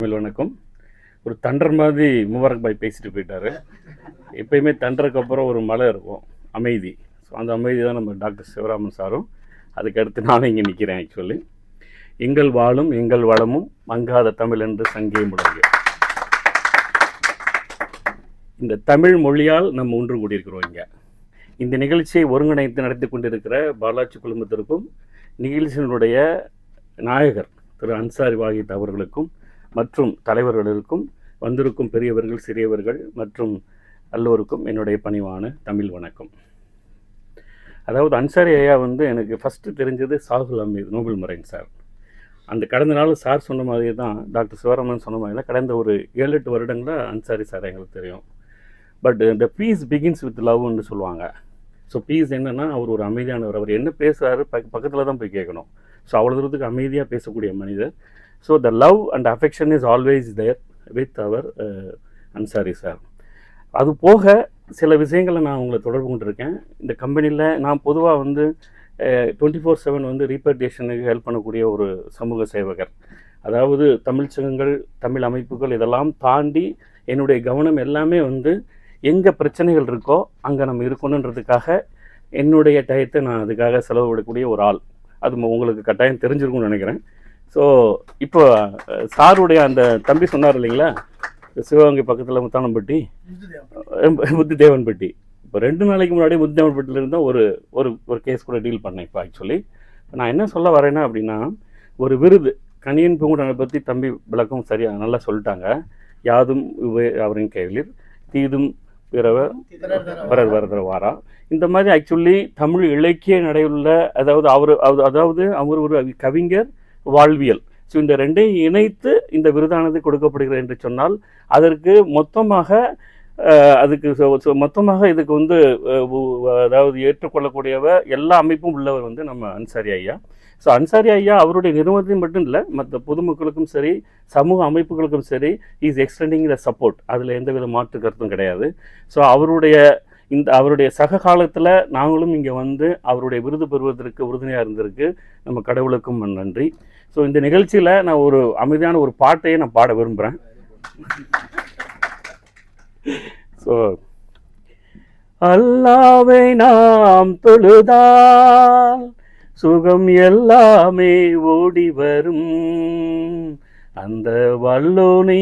வணக்கம். ஒரு தண்டர் மாதிரி முபாரக் பாய் பேசிட்டு போயிட்டாரு. எப்பயுமே தண்டருக்கு அப்புறம் ஒரு மலை இருக்கும், அமைதி. ஸோ அந்த அமைதி தான் நம்ம டாக்டர் சிவராமன் சாரும். அதுக்கடுத்து நானும் இங்கே நிற்கிறேன். ஆக்சுவலி எங்கள் வாழும் எங்கள் வளமும் மங்காத தமிழ் என்று சங்கே முழங்கு. இந்த தமிழ் மொழியால் நம்ம ஒன்று கூடியிருக்கிறோம். இங்கே இந்த நிகழ்ச்சியை ஒருங்கிணைத்து நடத்தி கொண்டிருக்கிற பாலாஜி குழுமத்திற்கும் நிகழ்ச்சியினுடைய நாயகர் திரு அன்சாரி வாஹித் அவர்களுக்கும் மற்றும் தலைவர்களுக்கும் வந்திருக்கும் பெரியவர்கள் சிறியவர்கள் மற்றும் எல்லோருக்கும் என்னுடைய பணிவான தமிழ் வணக்கம். அதாவது அன்சாரி ஐயா எனக்கு ஃபஸ்ட்டு தெரிஞ்சது Shahul Hameed Noble Marine sir. அந்த கடந்த நாள் சார் சொன்ன மாதிரி தான், டாக்டர் சிவராமன் சொன்ன மாதிரி தான், கடந்த ஒரு 7-8 வருடங்களாக அன்சாரி சார் எங்களுக்கு தெரியும். பட் இந்த பீஸ் பிகின்ஸ் வித் லவ்னு சொல்லுவாங்க. ஸோ பீஸ் என்னென்னா, அவர் ஒரு அமைதியானவர். அவர் என்ன பேசுகிறாரு பக்கத்தில் தான் போய் கேட்கணும். ஸோ அவ்வளோ தூரத்துக்கு அமைதியாக பேசக்கூடிய மனிதர். So the love and affection is always there with our Ansari sir. அது போக சில விஷயங்களை நான் உங்களை தொடர்பு கொண்டிருக்கேன். இந்த கம்பெனியில் நான் பொதுவாக 24/7 ரீபர்டேஷனுக்கு ஹெல்ப் பண்ணக்கூடிய ஒரு சமூக சேவகர். அதாவது தமிழ் சங்கங்கள், தமிழ் அமைப்புகள் இதெல்லாம் தாண்டி என்னுடைய கவனம் எல்லாமே எங்கே பிரச்சனைகள் இருக்கோ அங்கே நம்ம இருக்கணுன்றதுக்காக என்னுடைய டயத்தை நான் அதுக்காக செலவு விடக்கூடிய ஒரு ஆள். அது உங்களுக்கு கட்டாயம் தெரிஞ்சிருக்கும்னு நினைக்கிறேன். ஸோ இப்போ சாருடைய அந்த தம்பி சொன்னார் இல்லைங்களா, சிவகங்கை பக்கத்தில் முத்தானம்பட்டி, புத்திதேவன்பட்டி. இப்போ 2 நாளைக்கு முன்னாடி புத்திதேவன்பட்டியில் இருந்தால் ஒரு ஒரு கேஸ் கூட டீல் பண்ணேன். இப்போ ஆக்சுவலி நான் என்ன சொல்ல வரேன்னா அப்படின்னா, ஒரு விருது கணியன் பூங்குடனை பற்றி தம்பி விளக்கம் சரியாக நல்லா சொல்லிட்டாங்க. யாதும் அவரின் கைகளில் தீதும் பிறவர் வரதர வாரா. இந்த மாதிரி ஆக்சுவலி தமிழ் இலக்கிய நடையுள்ள, அதாவது அவர் ஒரு கவிஞர், வாழ்வியல். ஸோ இந்த ரெண்டையும் இணைத்து இந்த விருதானது கொடுக்கப்படுகிறது என்று சொன்னால், அதற்கு மொத்தமாக இதுக்கு அதாவது ஏற்றுக்கொள்ளக்கூடியவர் எல்லா அமைப்பும் உள்ளவர் நம்ம அன்சாரி ஐயா. ஸோ அன்சாரி ஐயா அவருடைய நிறுவனத்தையும் மட்டும் இல்லை, மற்ற பொதுமக்களுக்கும் சரி, சமூக அமைப்புகளுக்கும் சரி, இஸ் எக்ஸ்டெண்டிங் த சப்போர்ட். அதில் எந்தவித மாற்று கருத்தும் கிடையாது. ஸோ அவருடைய சக காலத்தில் நாங்களும் இங்கே அவருடைய விருது பெறுவதற்கு உறுதுணையாக இருந்திருக்கு. நம்ம கடவுளுக்கும் நன்றி. ஸோ இந்த நிகழ்ச்சியில் நான் ஒரு அமைதியான ஒரு பாட்டையே நான் பாட விரும்புகிறேன். ஸோ அல்லாஹ்வை நாம் தொழுதால் சுகம் எல்லாமே ஓடி வரும், அந்த வல்லோனை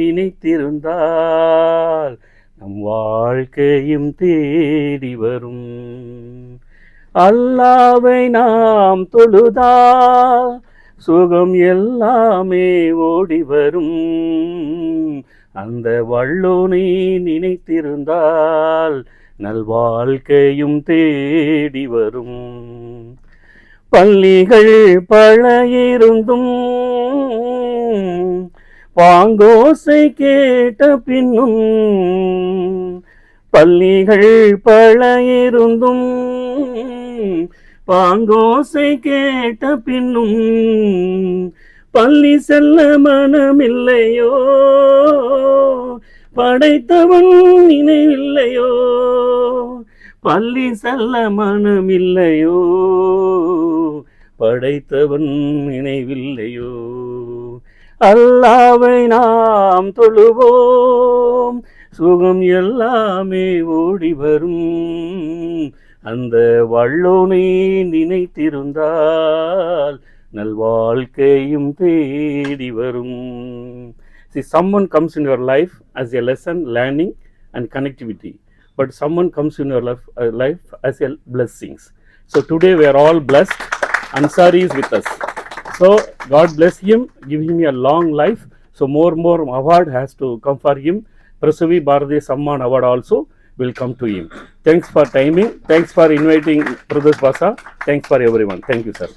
நினைத்திருந்தால் நம் வாழ்க்கையும் தேடி வரும். அல்லாஹ்வை நாம் தொழுதால் சுகம் எல்லாமே ஓடி வரும், அந்த வல்லோனை நினைத்திருந்தால் நல்வாழ்க்கையும் தேடி வரும். பள்ளிகள் பல இருந்தும் பாங்கோசை கேட்ட பின்னும், பள்ளிகள் பல இருந்தும் பாங்கோசை கேட்ட பின்னும், பள்ளி செல்ல மனமில்லையோ, படைத்தவன் நினைவில்லையோ, பள்ளி செல்ல மனமில்லையோ, படைத்தவன் நினைவில்லையோ. அல்லாஹ்வை நாம் தொழுவோம், சுகம் எல்லாமே ஓடி வரும், அந்த வல்லோனை நினைத்திருந்தால் நல்வாழ்க்கையும் தேடி வரும். See, someone comes in your life as a lesson, learning and connectivity, but someone comes in your life as a blessings. So today we are all blessed. Ansari is with us. So God bless him, give him a long life. So more award has to come for him. Prasavi Bharati Samman award also will come to him. Thanks for timing. Thanks for inviting Pradesh Basa. Thanks for everyone. Thank you, sir.